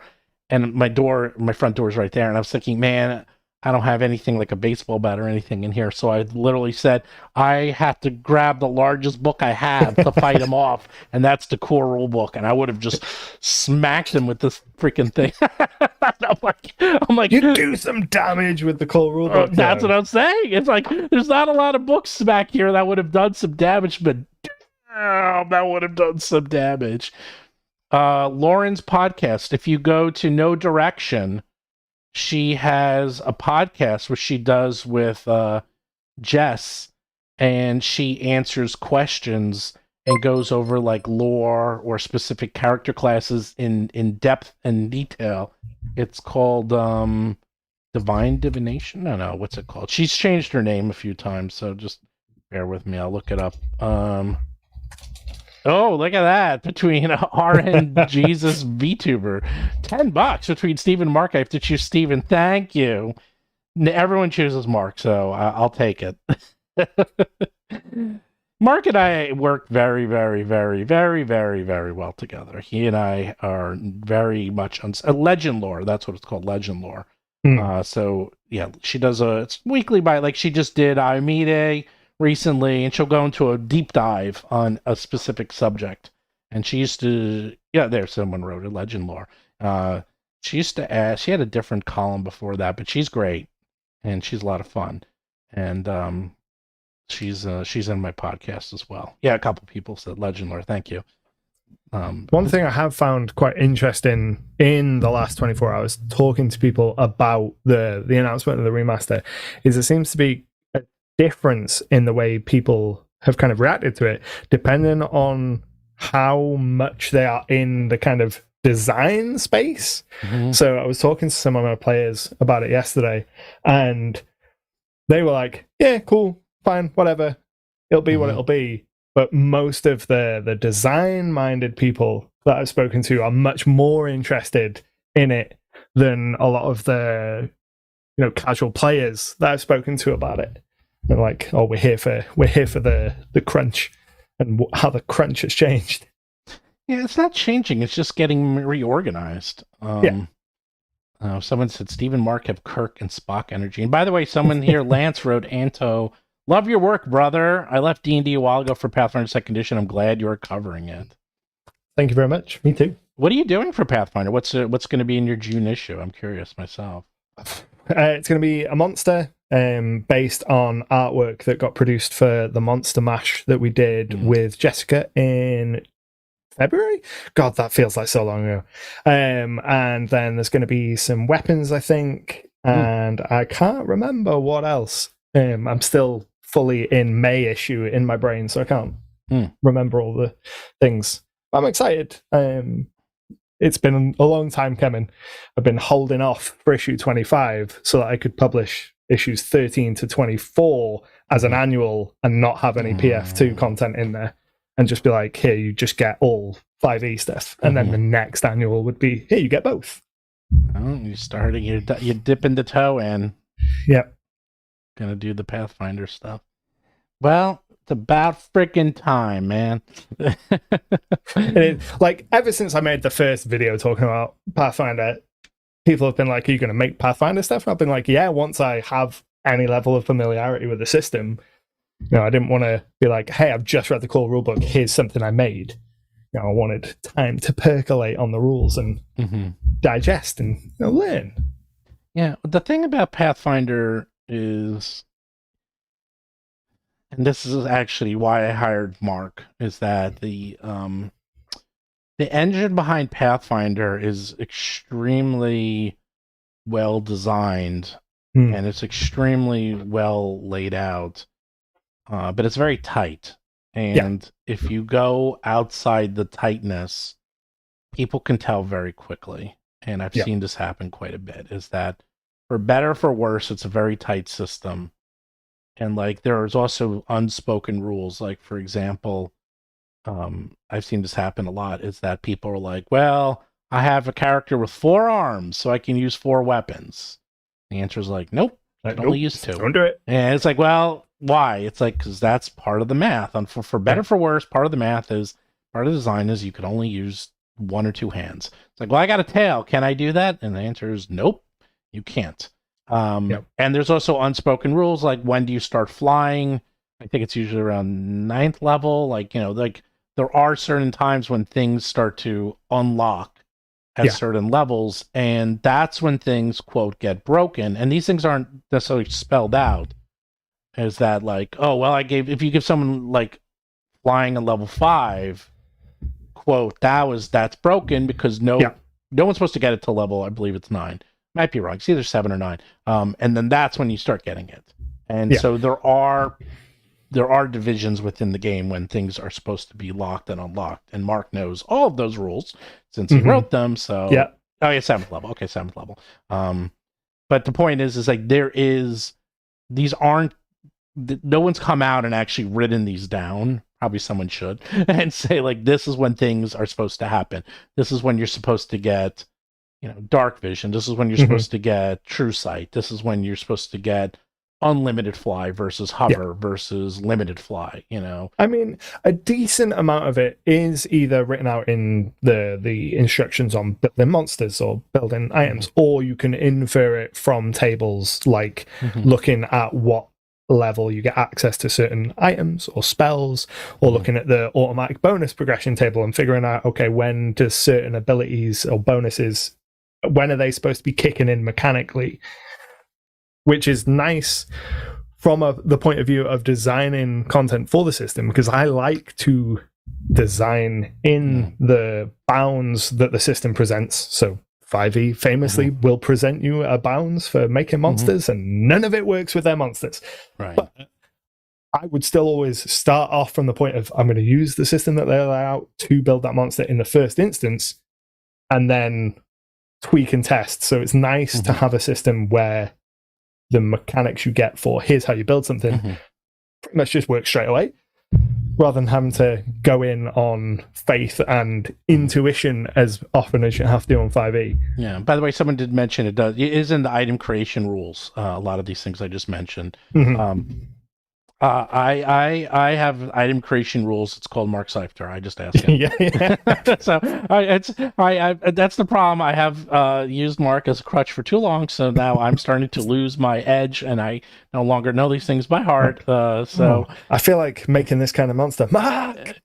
and my front door is right there, and I was thinking, man, I don't have anything like a baseball bat or anything in here. So I literally said, I have to grab the largest book I have to fight him off, and that's the core rule book. And I would have just smacked him with this freaking thing. I'm like, you do some damage with the core rule book. That's what I'm saying. It's like, there's not a lot of books back here that would have done some damage, but that would have done some damage. Lauren's podcast, if you go to No Direction, she has a podcast which she does with Jess, and she answers questions and goes over like lore or specific character classes in depth and detail. It's called Divine Divination? No, what's it called? She's changed her name a few times, so just bear with me. I'll look it up. Oh, look at that. Between RN Jesus VTuber. $10 between Steve and Mark. I have to choose Steven. Thank you. Everyone chooses Mark, so I'll take it. Mark and I work very, very, very, very, very, very well together. He and I are very much legend lore. That's what it's called, legend lore. So, yeah, she does it's weekly she just did Aimide recently, and she'll go into a deep dive on a specific subject. And she used to, there's someone wrote it, legend lore. She used to ask, she had a different column before that, but she's great, and she's a lot of fun. And she's in my podcast as well. Yeah, a couple people said legend lore. Thank you. One thing I have found quite interesting in the last 24 hours, talking to people about the announcement of the remaster, is there seems to be difference in the way people have kind of reacted to it, depending on how much they are in the kind of design space. So I was talking to some of my players about it yesterday, and they were like, yeah, cool, fine, whatever, it'll be what it'll be. But most of the design minded people that I've spoken to are much more interested in it than a lot of the casual players that I've spoken to about it. They're like, oh, we're here for the crunch and how the crunch has changed. Yeah, it's not changing. It's just getting reorganized. Someone said Steve and Mark have Kirk and Spock energy. And by the way, someone here, Lance, wrote, Anto, love your work, brother. I left D&D a while ago for Pathfinder Second Edition. I'm glad you're covering it. Thank you very much. Me too. What are you doing for Pathfinder? What's going to be in your June issue? I'm curious myself. It's going to be a monster based on artwork that got produced for the Monster Mash that we did with Jessica in February. God, that feels like so long ago. And then there's going to be some weapons, I think, and I can't remember what else. I'm still fully in May issue in my brain, so I can't remember all the things. I'm excited. It's been a long time coming. I've been holding off for issue 25 so that I could publish issues 13 to 24 as an annual and not have any PF2 content in there, and just be like, here, you just get all 5e stuff. And then the next annual would be, here, you get both. Oh, you're dipping the toe in. Yep. Gonna do the Pathfinder stuff. Well, it's about freaking time, man. Like, ever since I made the first video talking about Pathfinder, people have been like, are you going to make Pathfinder stuff? And I've been like, yeah, once I have any level of familiarity with the system. I didn't want to be like, hey, I've just read the core rulebook, here's something I made. I wanted time to percolate on the rules and digest and learn. Yeah, the thing about Pathfinder is, and this is actually why I hired Mark, is that the engine behind Pathfinder is extremely well designed and it's extremely well laid out, but it's very tight. And if you go outside the tightness, people can tell very quickly. And I've seen this happen quite a bit, is that for better or for worse, it's a very tight system. And like there's also unspoken rules. Like, for example, I've seen this happen a lot, is that people are like, well, I have a character with 4 arms, so I can use 4 weapons. The answer is like, nope, I can only use 2. Don't do it. And it's like, well, why? It's like, because that's part of the math. And for better or for worse, part of the math is, part of the design is you can only use 1 or 2 hands. It's like, well, I got a tail. Can I do that? And the answer is nope, you can't. And there's also unspoken rules, like when do you start flying? I think it's usually around 9th level. Like, like there are certain times when things start to unlock at certain levels, and that's when things, quote, get broken. And these things aren't necessarily spelled out. Is that like, oh, well, if you give someone like flying a level 5, quote, that's broken because no one's supposed to get it to level, I believe it's 9. Might be wrong. It's either 7 or 9. And then that's when you start getting it. And so there are divisions within the game when things are supposed to be locked and unlocked. And Mark knows all of those rules since he wrote them. So oh yeah, 7th level. Okay, 7th level. But the point is like no one's come out and actually written these down. Probably someone should, and say like, this is when things are supposed to happen. This is when you're supposed to get dark vision. This is when you're supposed to get true sight. This is when you're supposed to get unlimited fly versus hover versus limited fly. I mean, a decent amount of it is either written out in the instructions on building monsters or building items, or you can infer it from tables, like looking at what level you get access to certain items or spells, or looking at the automatic bonus progression table and figuring out, okay, when does certain abilities or bonuses, when are they supposed to be kicking in mechanically, which is nice from the point of view of designing content for the system, because I like to design in the bounds that the system presents. So 5e famously will present you a bounds for making monsters, and none of it works with their monsters. Right. But I would still always start off from the point of I'm going to use the system that they lay out to build that monster in the first instance, and then tweak and test. So it's nice to have a system where the mechanics you get for here's how you build something pretty much just work straight away, rather than having to go in on faith and intuition as often as you have to on 5e. Yeah. By the way, someone did mention it is in the item creation rules. A lot of these things I just mentioned. I have item creation rules. It's called Mark Seifter. I just asked him. Yeah. So that's the problem. I have used Mark as a crutch for too long, so now I'm starting to lose my edge, and I no longer know these things by heart. I feel like making this kind of monster, Mark.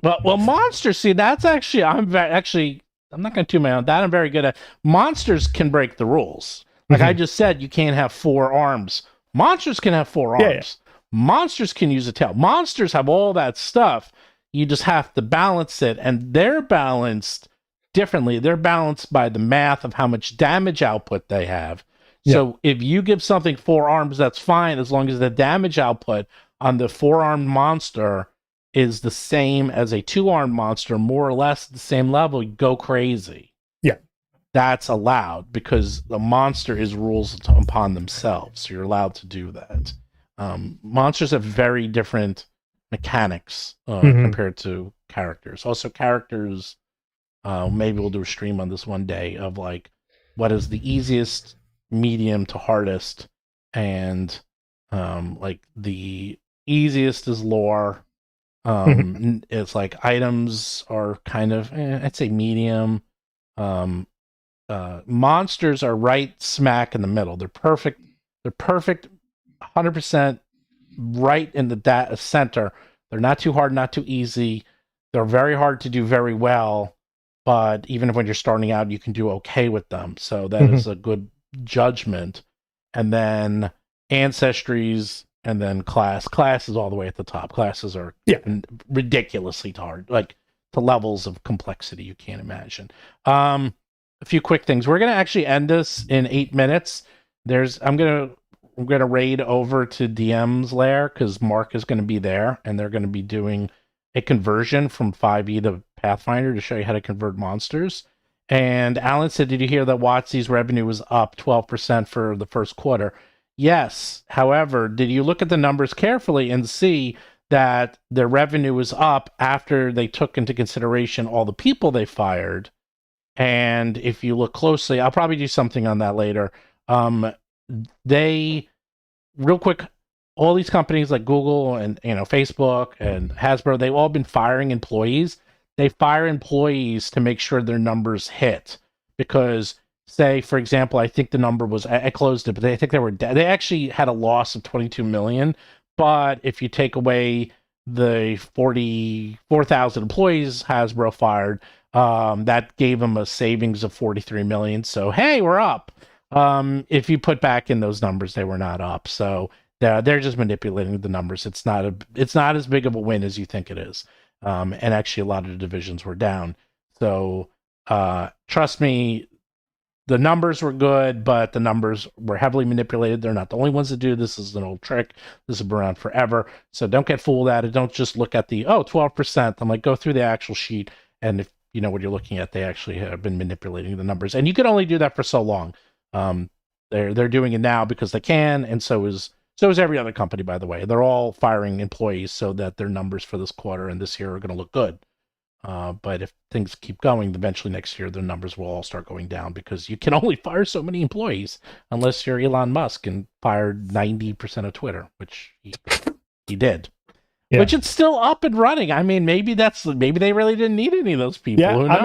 Well, monsters. See, that's actually I'm not going to toot my own. That I'm very good at. Monsters can break the rules. Like I just said, you can't have 4 arms. Monsters can have 4 arms. Yeah. Monsters can use a tail. Monsters have all that stuff. You just have to balance it, and they're balanced differently. They're balanced by the math of how much damage output they have. Yeah. So if you give something 4 arms, that's fine, as long as the damage output on the 4-armed monster is the same as a 2-armed monster, more or less the same level. You go crazy. Yeah. That's allowed because the monster is rules upon themselves. So you're allowed to do that. Monsters have very different mechanics compared to characters. Also, characters, maybe we'll do a stream on this one day of like what is the easiest, medium to hardest, and like the easiest is lore. It's like items are kind of, I'd say medium. Monsters are right smack in the middle. They're perfect. 100% right in the center. They're not too hard, not too easy. They're very hard to do very well, but even when you're starting out, you can do okay with them. So that is a good judgment. And then ancestries, and then class. Class is all the way at the top. Classes are ridiculously hard, like to levels of complexity you can't imagine. A few quick things. We're going to actually end this in 8 minutes. I'm going to raid over to DM's lair because Mark is going to be there, and they're going to be doing a conversion from 5e to Pathfinder to show you how to convert monsters. And Alan said, did you hear that WotC's revenue was up 12% for the first quarter? Yes. However, did you look at the numbers carefully and see that their revenue was up after they took into consideration all the people they fired? And if you look closely, I'll probably do something on that later. Real quick, all these companies like Google and Facebook and Hasbro, they've all been firing employees. They fire employees to make sure their numbers hit. Because, say, for example, I think the number was, I closed it, but I think they actually had a loss of 22 million. But if you take away the 44,000 employees Hasbro fired, that gave them a savings of 43 million. So, hey, we're up. If you put back in those numbers, they were not up. So they're just manipulating the numbers. It's not as big of a win as you think it is. And actually, a lot of the divisions were down. So trust me, the numbers were good, but the numbers were heavily manipulated. They're not the only ones that do this. This is an old trick. This has been around forever. So don't get fooled at it. Don't just look at the 12%. I'm like, go through the actual sheet, and if you know what you're looking at, they actually have been manipulating the numbers. And you can only do that for so long. They're doing it now because they can, and so is every other company, by the way. They're all firing employees so that their numbers for this quarter and this year are going to look good. But if things keep going, eventually next year, their numbers will all start going down because you can only fire so many employees unless you're Elon Musk and fired 90% of Twitter, which he did. Yeah. Which it's still up and running. I mean, maybe they really didn't need any of those people. Yeah, who knows?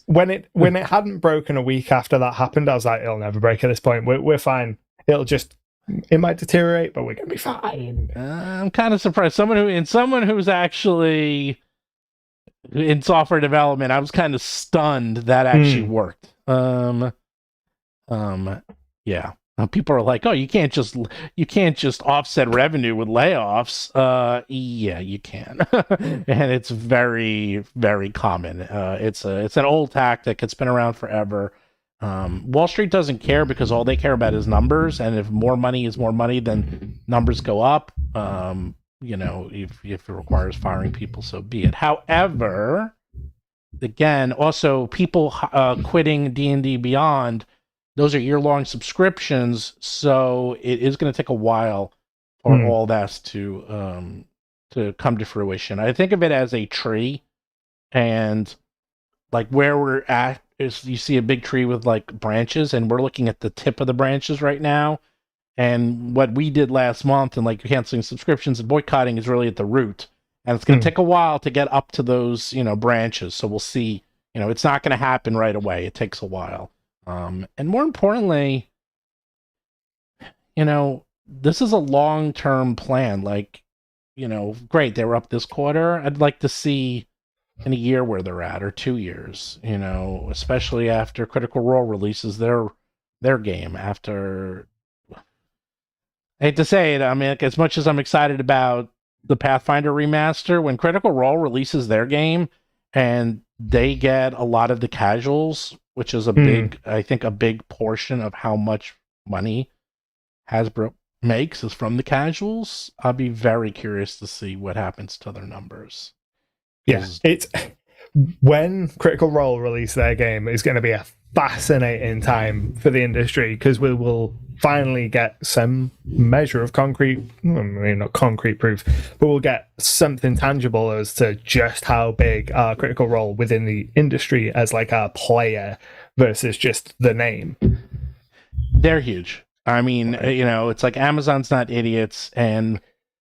I mean, when it hadn't broken a week after that happened, I was like, it'll never break at this point. We're fine. It might deteriorate, but we're gonna be fine. I'm kind of surprised. Someone who's actually in software development, I was kind of stunned that actually worked. Yeah. People are like, oh, you can't just offset revenue with layoffs. Yeah, you can. And it's very, very common. It's an old tactic. It's been around forever. Wall Street doesn't care because all they care about is numbers. And if more money is more money, then numbers go up. if it requires firing people, so be it. However, again, also people quitting D&D Beyond, those are year-long subscriptions, so it is going to take a while for all that to come to fruition. I think of it as a tree, and like where we're at is you see a big tree with like branches, and we're looking at the tip of the branches right now. And what we did last month and like canceling subscriptions and boycotting is really at the root. And it's going to take a while to get up to those, branches. So we'll see. It's not going to happen right away. It takes a while. And more importantly, this is a long-term plan. Like, great, they were up this quarter. I'd like to see in a year where they're at, or 2 years, especially after Critical Role releases their game after. I hate to say it, I mean, as much as I'm excited about the Pathfinder remaster, when Critical Role releases their game and they get a lot of the casuals, which is I think a big portion of how much money Hasbro makes is from the casuals, I'll be very curious to see what happens to their numbers. Yeah, it's when Critical Role release their game, it's going to be a fascinating time for the industry, because we will finally get some measure of concrete, not concrete proof, but we'll get something tangible as to just how big Critical Role within the industry as like a player versus just the name. They're huge. I mean, it's like Amazon's not idiots, and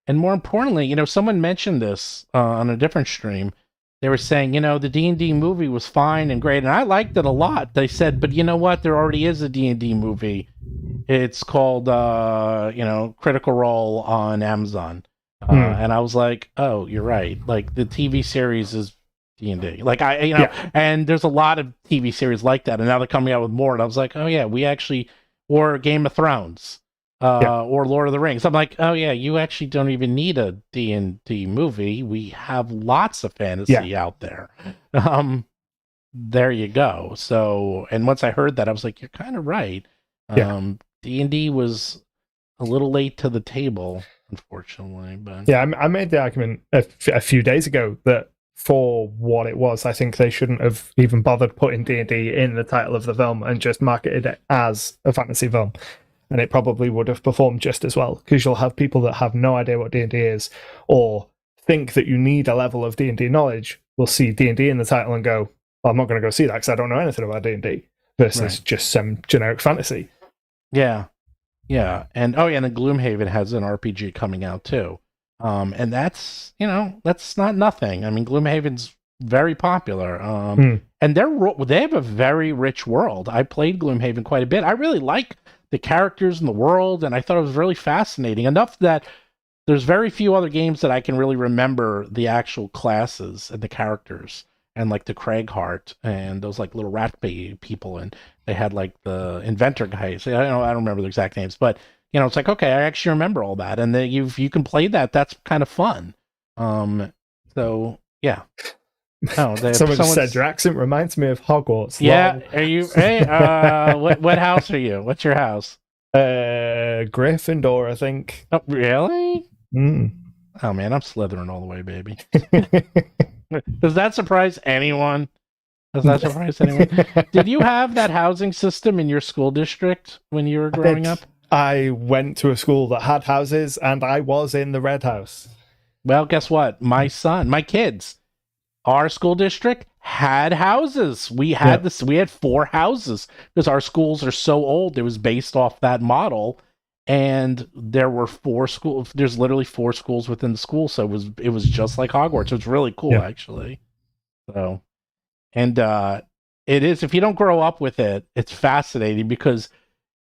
more importantly, someone mentioned this on a different stream. They were saying, the D&D movie was fine and great, and I liked it a lot. They said, but you know what? There already is a D&D movie. It's called, Critical Role on Amazon. And I was like, oh, you're right. Like, the TV series is D&D. Like, and there's a lot of TV series like that, and now they're coming out with more, and I was like, oh, yeah, we actually, or Game of Thrones. Or Lord of the Rings. I'm like, oh yeah, you actually don't even need a D&D movie. We have lots of fantasy out there. There you go. So, and once I heard that, I was like, you're kind of right. D&D was a little late to the table, unfortunately. But I made the argument a few days ago that for what it was, I think they shouldn't have even bothered putting D&D in the title of the film and just marketed it as a fantasy film. And it probably would have performed just as well, because you'll have people that have no idea what D&D is, or think that you need a level of D&D knowledge, will see D&D in the title and go, well, I'm not going to go see that because I don't know anything about D&D, versus just some generic fantasy. Yeah. And and the Gloomhaven has an RPG coming out too. And that's not nothing. I mean, Gloomhaven's very popular. And they have a very rich world. I played Gloomhaven quite a bit. I really like the characters in the world, and I thought it was really fascinating, enough that there's very few other games that I can really remember the actual classes and the characters, and like the Craighheart and those like little rat people, and they had like the inventor guys. I don't remember the exact names, but it's like, okay, I actually remember all that, and then you can play that. That's kind of fun. So yeah. Oh, someone said your accent reminds me of Hogwarts. Yeah, are you? Hey, what house are you? What's your house? Gryffindor, I think. Oh, really? Oh man, I'm Slytherin all the way, baby. Does that surprise anyone? Did you have that housing system in your school district when you were growing up? I went to a school that had houses, and I was in the red house. Well, guess what? My kids. Our school district had houses. We had We had 4 houses because our schools are so old. It was based off that model, and there were 4 schools. There's literally 4 schools within the school, so it was just like Hogwarts. It was really cool, actually. So, and it is, if you don't grow up with it, it's fascinating because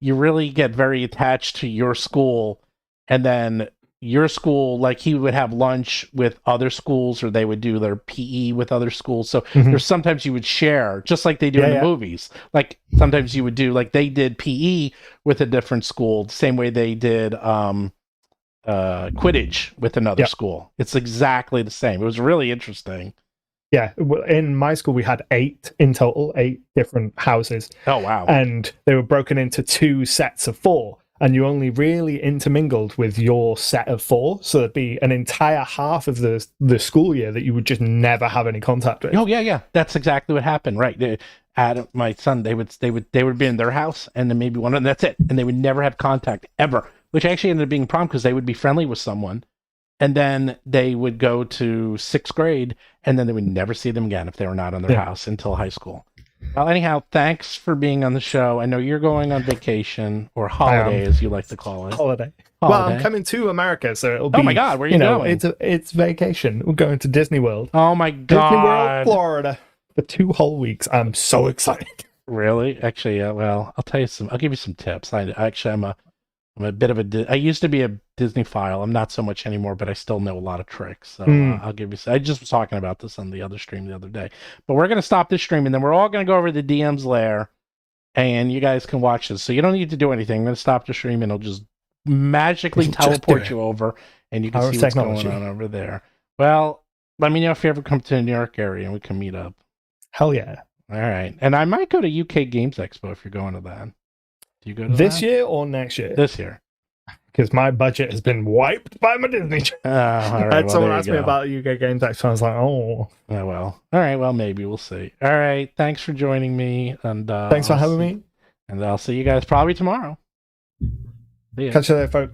you really get very attached to your school, and then your school, like he would have lunch with other schools, or they would do their PE with other schools. So there's sometimes you would share, just like they do in the movies. Like sometimes you would do, like they did PE with a different school, the same way they did Quidditch with another school. It's exactly the same. It was really interesting. Yeah, in my school we had 8 in total, 8 different houses. Oh wow! And they were broken into 2 sets of 4. and you only really intermingled with your set of 4. So there'd be an entire half of the school year that you would just never have any contact with. Oh yeah. That's exactly what happened. Right. Adam, my son, they would be in their house, and then maybe one of them. That's it, and they would never have contact ever. Which actually ended up being a problem because they would be friendly with someone, and then they would go to 6th grade, and then they would never see them again if they were not in their house until high school. Well, anyhow, thanks for being on the show. I know you're going on vacation, or holiday, as you like to call it. Holiday. Well, I'm coming to America, so it'll be... Oh my God, where are you going? It's vacation. We're going to Disney World. Oh my God. Disney World, Florida, for 2 whole weeks. I'm so excited. Really? Actually, well, I'll give you some tips. I'm a bit of I used to be a Disney file. I'm not so much anymore, but I still know a lot of tricks. So I'll give you. I just was talking about this on the other stream the other day. But we're going to stop this stream, and then we're all going to go over to DM's lair, and you guys can watch this. So you don't need to do anything. I'm going to stop the stream, and it'll just magically teleport you over, and you can see what's going on over there. Well, let me know if you ever come to the New York area, and we can meet up. Hell yeah. All right. And I might go to UK Games Expo if you're going to that. Do you go to this year or next year? This year. Because my budget has been wiped by my Disney. All right, someone asked me about UK Games Expo. I was like, oh, well. All right, well, maybe we'll see. All right, thanks for joining me, and thanks for having me. And I'll see you guys probably tomorrow. Catch you there, folks.